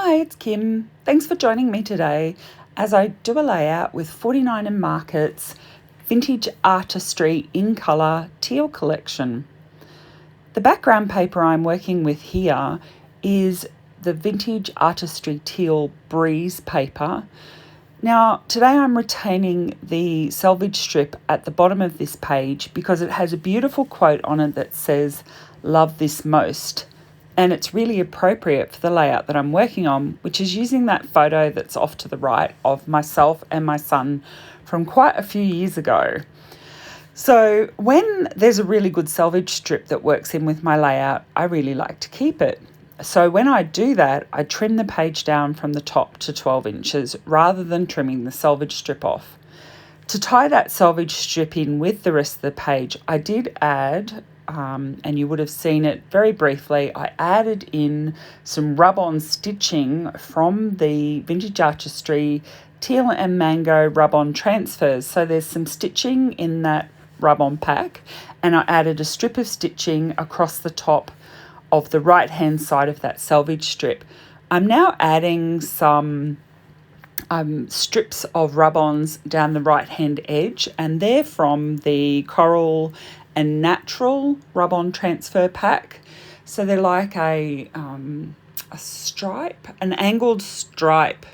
Hi, it's Kim. Thanks for joining me today as I do a layout with 49 Market's Vintage Artistry in Colour Teal collection. The background paper I'm working with here is the Vintage Artistry Teal Breeze paper. Now, today I'm retaining the selvage strip at the bottom of this page because it has a beautiful quote on it that says, "Love this most." And it's really appropriate for the layout that I'm working on, which is using that photo that's off to the right of myself and my son from quite a few years ago. So when there's a really good selvage strip that works in with my layout, I really like to keep it. So when I do that, I trim the page down from the top to 12 inches rather than trimming the selvage strip off. To tie that selvage strip in with the rest of the page, I did add, and you would have seen it very briefly, I added in some rub-on stitching from the Vintage Artistry Teal and Mango rub-on transfers. So there's some stitching in that rub-on pack, and I added a strip of stitching across the top of the right-hand side of that selvage strip. I'm now adding some strips of rub-ons down the right-hand edge, and they're from the Coral and Natural rub-on transfer pack. So they're like a stripe, an angled stripe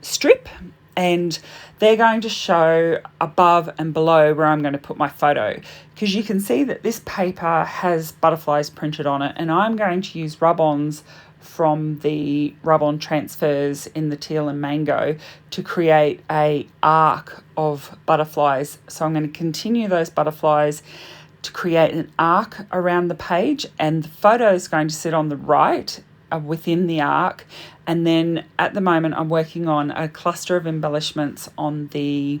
strip, and they're going to show above and below where I'm going to put my photo, because you can see that this paper has butterflies printed on it, and I'm going to use rub-ons from the rub-on transfers in the Teal and Mango to create a arc of butterflies. So I'm going to continue those butterflies to create an arc around the page, and the photo is going to sit on the right within the arc. And then at the moment I'm working on a cluster of embellishments on the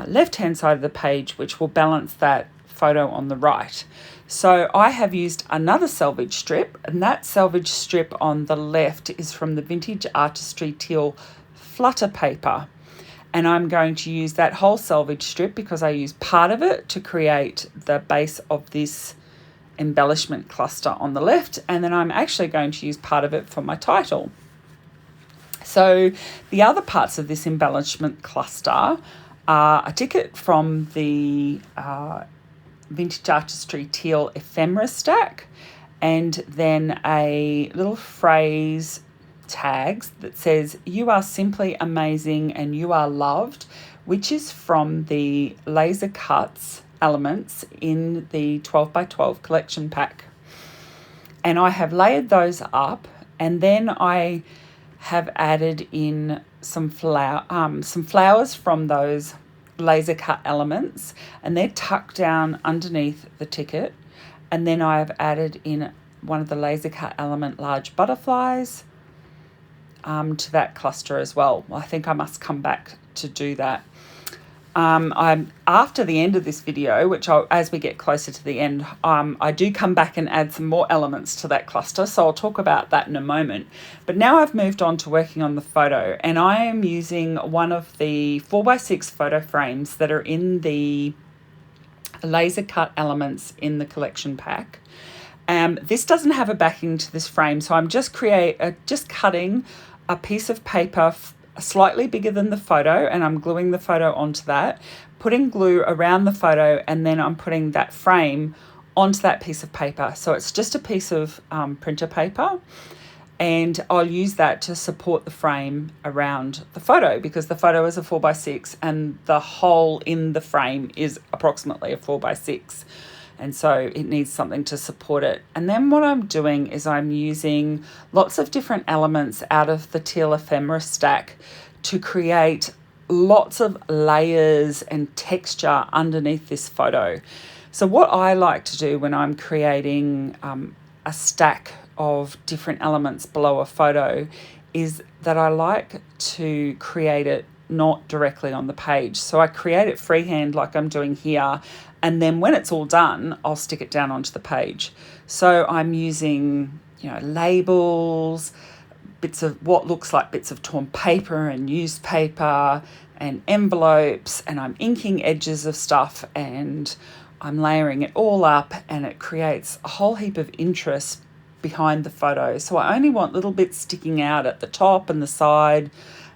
left-hand side of the page, which will balance that photo on the right. So I have used another selvage strip, and that selvage strip on the left is from the Vintage Artistry Teal flutter paper. And I'm going to use that whole selvage strip because I use part of it to create the base of this embellishment cluster on the left, and then I'm actually going to use part of it for my title. So the other parts of this embellishment cluster are a ticket from the Vintage Artistry Teal ephemera stack, and then a little phrase tags that says, "You are simply amazing and you are loved," which is from the laser cuts elements in the 12 by 12 collection pack. And I have layered those up, and then I have added in some flowers from those laser cut elements, and they're tucked down underneath the ticket. And then I have added in one of the laser cut element large butterflies to that cluster as well. I think I must come back to do that. I'm after the end of this video, which as we get closer to the end, I do come back and add some more elements to that cluster, so I'll talk about that in a moment. But now I've moved on to working on the photo, and I am using one of the 4x6 photo frames that are in the laser cut elements in the collection pack. This doesn't have a backing to this frame, so I'm just cutting a piece of paper slightly bigger than the photo, and I'm gluing the photo onto that, putting glue around the photo, and then I'm putting that frame onto that piece of paper. So it's just a piece of printer paper, and I'll use that to support the frame around the photo, because the photo is a 4x6 and the hole in the frame is approximately a 4x6. And so it needs something to support it. And then what I'm doing is I'm using lots of different elements out of the teal ephemera stack to create lots of layers and texture underneath this photo. So what I like to do when I'm creating a stack of different elements below a photo is that I like to create it not directly on the page. So I create it freehand like I'm doing here, and then when it's all done, I'll stick it down onto the page. So I'm using, labels, bits of what looks like bits of torn paper and newspaper and envelopes, and I'm inking edges of stuff, and I'm layering it all up, and it creates a whole heap of interest behind the photo. So I only want little bits sticking out at the top and the side,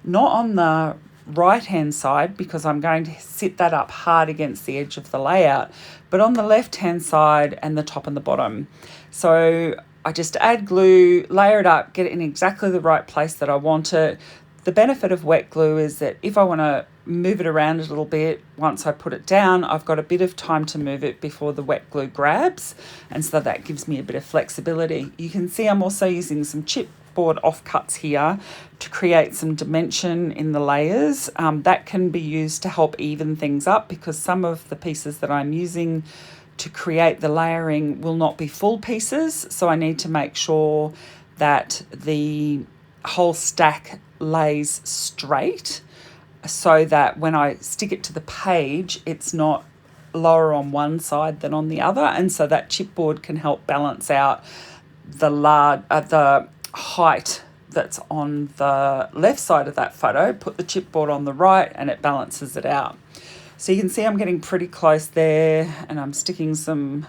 not on the right hand side because I'm going to sit that up hard against the edge of the layout, but on the left hand side and the top and the bottom. So I just add glue, layer it up, get it in exactly the right place that I want it. The benefit of wet glue is that if I want to move it around a little bit, once I put it down, I've got a bit of time to move it before the wet glue grabs, and so that gives me a bit of flexibility. You can see I'm also using some chipboard offcuts here to create some dimension in the layers. That can be used to help even things up because some of the pieces that I'm using to create the layering will not be full pieces, so I need to make sure that the whole stack lays straight so that when I stick it to the page, it's not lower on one side than on the other, and so that chipboard can help balance out the height that's on the left side of that photo. Put the chipboard on the right and it balances it out. So you can see I'm getting pretty close there, and I'm sticking some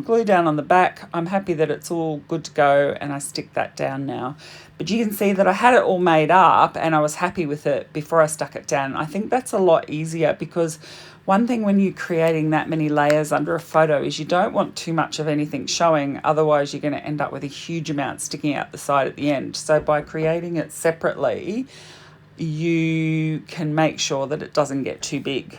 glue down on the back. I'm happy that it's all good to go, and I stick that down now. But you can see that I had it all made up and I was happy with it before I stuck it down. I think that's a lot easier because one thing when you're creating that many layers under a photo is you don't want too much of anything showing, otherwise you're going to end up with a huge amount sticking out the side at the end. So by creating it separately, you can make sure that it doesn't get too big.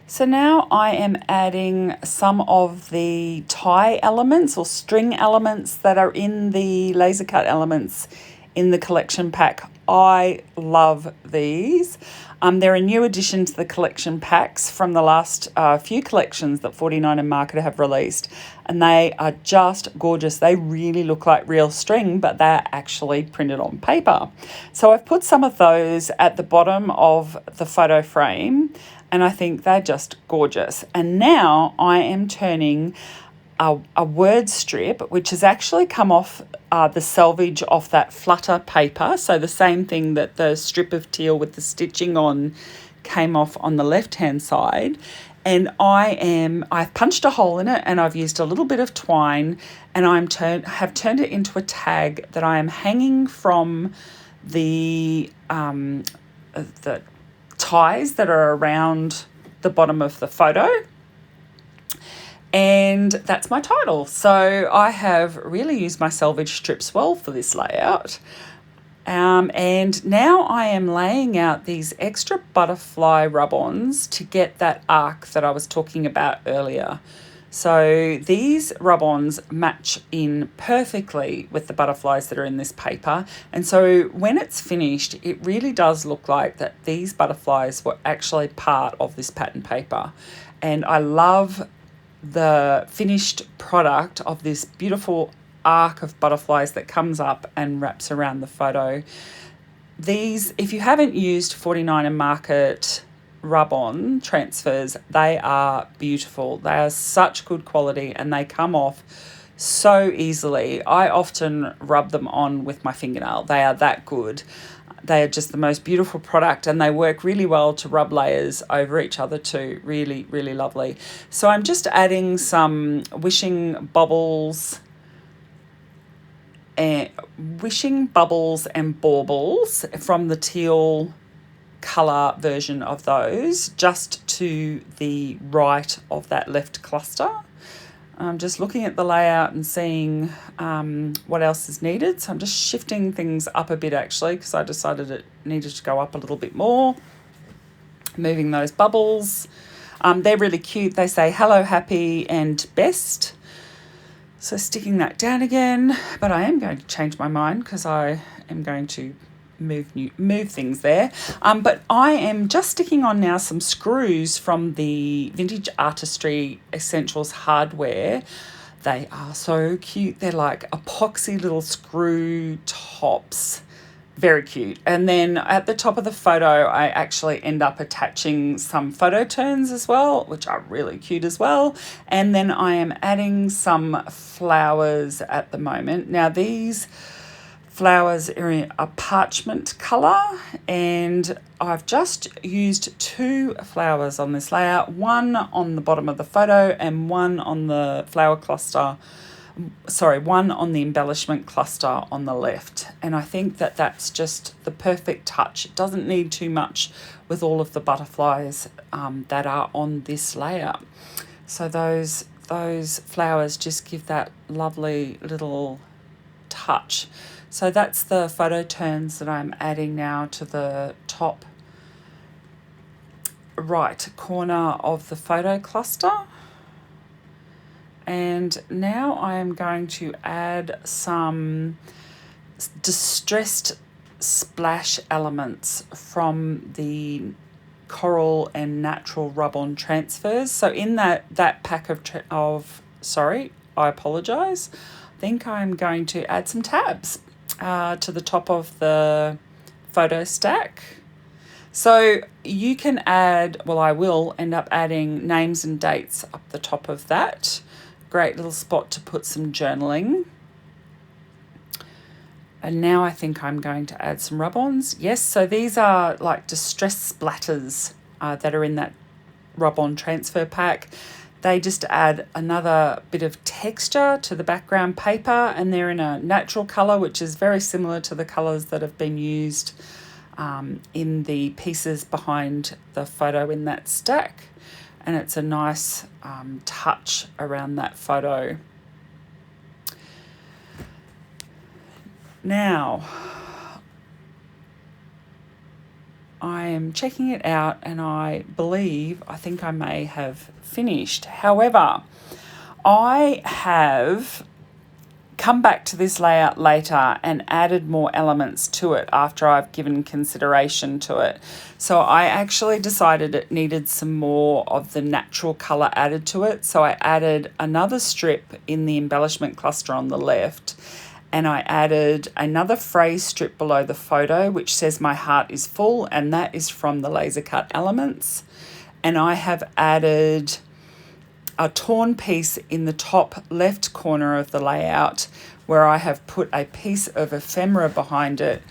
So now I am adding some of the tie elements or string elements that are in the laser cut elements in the collection pack. I love these. They're a new addition to the collection packs from the last few collections that 49 and Market have released, and they are just gorgeous. They really look like real string, but they're actually printed on paper. So I've put some of those at the bottom of the photo frame, and I think they're just gorgeous. And now I am turning a word strip, which has actually come off the selvage off that flutter paper. So the same thing that the strip of teal with the stitching on came off on the left-hand side. And I've punched a hole in it, and I've used a little bit of twine, and have turned it into a tag that I am hanging from the ties that are around the bottom of the photo. And that's my title. So I have really used my selvage strips well for this layout. And now I am laying out these extra butterfly rub-ons to get that arc that I was talking about earlier. So these rub-ons match in perfectly with the butterflies that are in this paper. And so when it's finished, it really does look like that these butterflies were actually part of this pattern paper. And I love the finished product of this beautiful arc of butterflies that comes up and wraps around the photo. These, if you haven't used 49 and Market rub-on transfers, they are beautiful. They are such good quality and they come off so easily. I often rub them on with my fingernail. They are that good. They are just the most beautiful product, and they work really well to rub layers over each other too. Really, really lovely. So I'm just adding some wishing bubbles and baubles from the teal colour version of those, just to the right of that left cluster. I'm just looking at the layout and seeing what else is needed. So I'm just shifting things up a bit actually, because I decided it needed to go up a little bit more. Moving those bubbles. They're really cute. They say hello, happy and best. So sticking that down again, but I am going to change my mind because I am going to move things there. But I am just sticking on now some screws from the Vintage Artistry Essentials hardware. They are so cute. They're like epoxy little screw tops. Very cute. And then at the top of the photo, I actually end up attaching some photo turns as well, which are really cute as well. And then I am adding some flowers at the moment. Now these flowers are in a parchment colour, and I've just used 2 flowers on this layout, one on the bottom of the photo and one on the flower cluster one on the embellishment cluster on the left. And I think that that's just the perfect touch. It doesn't need too much with all of the butterflies that are on this layout. So those flowers just give that lovely little touch. So that's the photo turns that I'm adding now to the top right corner of the photo cluster. And now I am going to add some distressed splash elements from the coral and natural rub-on transfers. So in that pack I apologise, I think I'm going to add some tabs to the top of the photo stack. So you can add, well, I will end up adding names and dates up the top of that. Great little spot to put some journaling. And now I think I'm going to add some rub-ons. Yes, so these are like distressed splatters that are in that rub-on transfer pack. They just add another bit of texture to the background paper, and they're in a natural colour, which is very similar to the colours that have been used in the pieces behind the photo in that stack. And it's a nice touch around that photo. Now, I am checking it out and I think I may have finished. However, I have come back to this layout later and added more elements to it after I've given consideration to it. So I actually decided it needed some more of the natural colour added to it. So I added another strip in the embellishment cluster on the left, and I added another phrase strip below the photo which says "My heart is full," and that is from the laser cut elements. And I have added a torn piece in the top left corner of the layout where I have put a piece of ephemera behind it.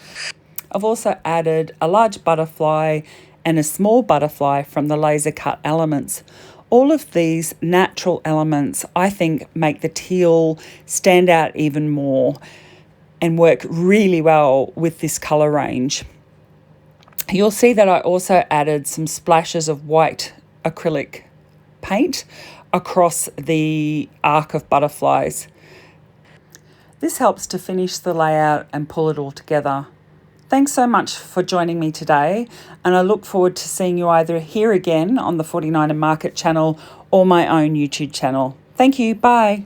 I've also added a large butterfly and a small butterfly from the laser cut elements. All of these natural elements, I think, make the teal stand out even more and work really well with this colour range. You'll see that I also added some splashes of white acrylic paint across the arc of butterflies. This helps to finish the layout and pull it all together. Thanks so much for joining me today, and I look forward to seeing you either here again on the 49 and Market channel or my own YouTube channel. Thank you. Bye.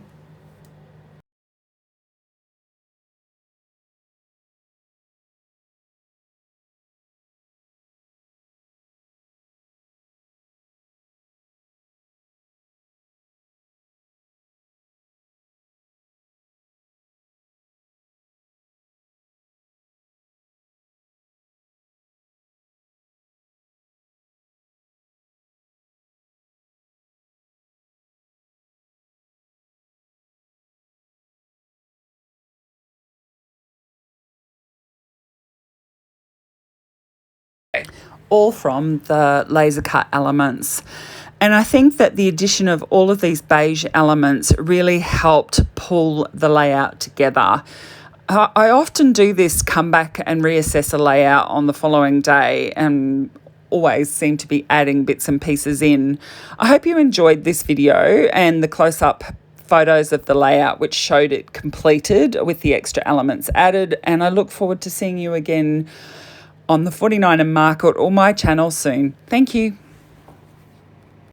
All from the laser cut elements. And I think that the addition of all of these beige elements really helped pull the layout together. I often do this, come back and reassess a layout on the following day, and always seem to be adding bits and pieces in. I hope you enjoyed this video and the close-up photos of the layout which showed it completed with the extra elements added, and I look forward to seeing you again on the 49 and Market or my channel soon. Thank you.